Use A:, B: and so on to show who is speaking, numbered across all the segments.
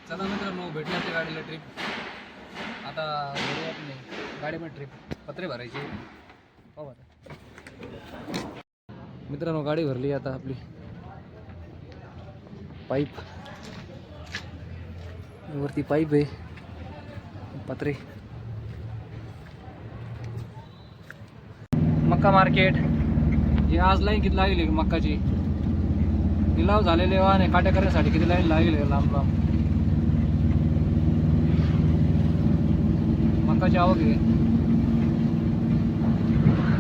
A: चला मित्रांनो, भेटली आपल्या गाडीला ट्रिप. आता नाही गाडीमध्ये ट्रिप पत्रे भरायचे. पाहू आता मित्रांनो, गाडी भरली आता आपली. पाईप वरती पाईप आहे, पत्रे. मक्का मार्केट हे आज लाईन किती लागली मक्काची. निलाव झालेले वाहने काट्या करण्यासाठी किती लाईन लागली लांब लांब. मक्काची आवक आहे.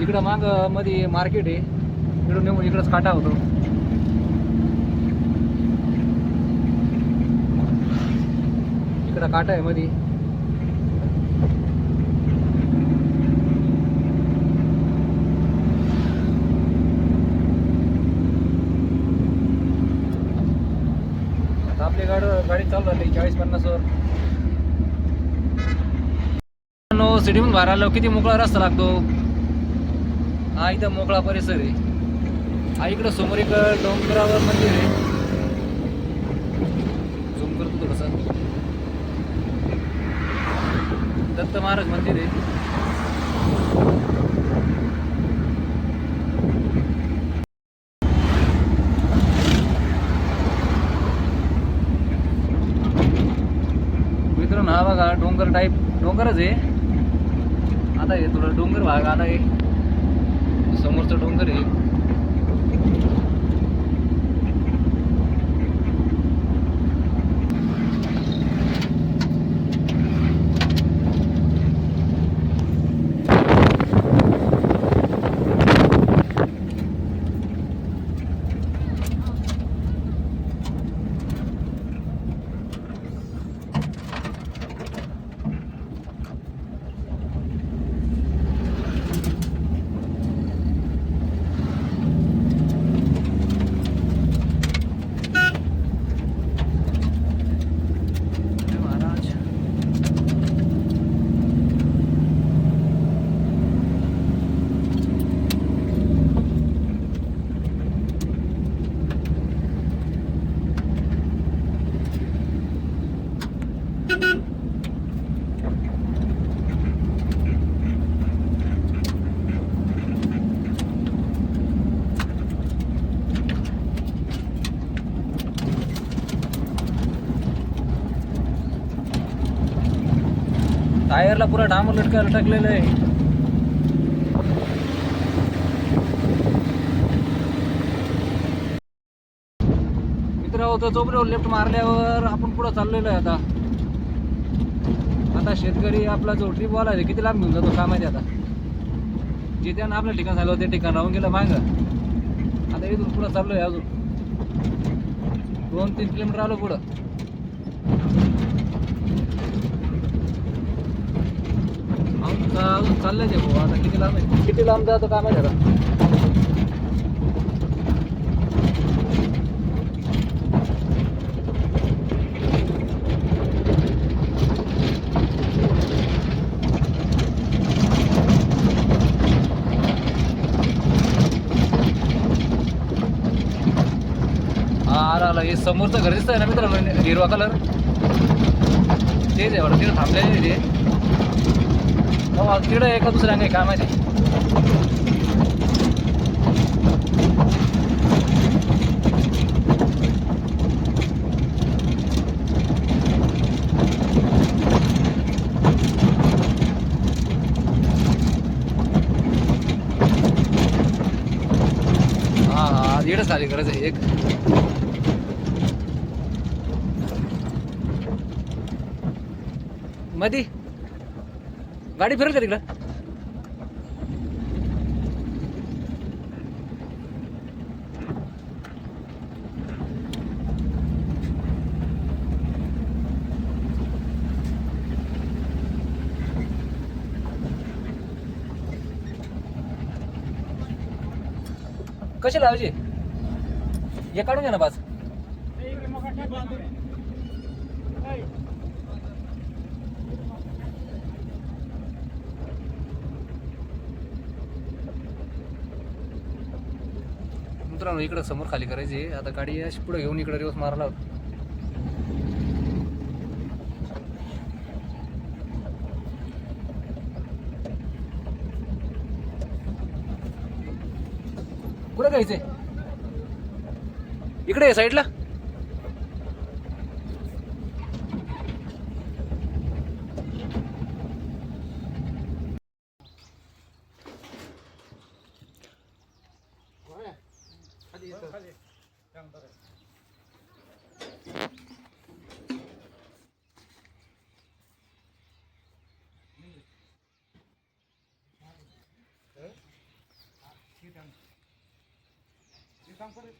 A: इकडं माग मध्ये मार्केट आहे, इकडून नेऊन इकडंच काटा होतो. इकडं काटा आहे मध्ये. आपली गाडी चालू झाली 40-50 वर. सिटीमधून बाहेर आलो किती मोकळा रस्ता लागतो. हा इथं मोकळा परिसर आहे. हा इकडं समोर एक डोंगरावर मंदिर आहे. झूम करतो थोडंसं. दत्त महाराज मंदिर आहे. मित्रांनो, हा बघा डोंगर टाईप डोंगरच आहे. आता हे थोडं डोंगर भाग आला आहे. समोरचं डोंगर आहे. टायरला पुरा डांबर लटकलेलं आहे. मित्रांनो, तर चोपडीवर लेफ्ट मारल्यावर आपण पुढं चाललेलो आहे. आता शेतकरी आपला जो ट्रिप वाला आहे किती लांब घेऊन जातो काय माहिती. आता जिथे आपलं ठिकाण झालं ते ठिकाण राहून गेलं मागं. आता इथून पुढं चाललोय. अजून 2-3 किलोमीटर आलो पुढं. अजून चाललंय ते भाऊ. आता किती लांब जातो काय माहिती. आता आला हे समोरचं घर दिसतंय ना मित्रांनो, हिरवा कलर. तेच आहे वाटतं. तिथं थांबलेले ते. तिकडं एका दुसऱ्या काही काय माहिती. हा इकडंच खाली गरज आहे एक. मधी गाडी फिरेल का तिकडं. कशी लावायची हे काढून घ्या ना बाज. मित्रांनो, इकडं समोर खाली करायची. आता गाडी अशी पुढे घेऊन इकडे रिवर्स मारायला. कुठं जायचंय? इकडे आहे साईडला.
B: काम करे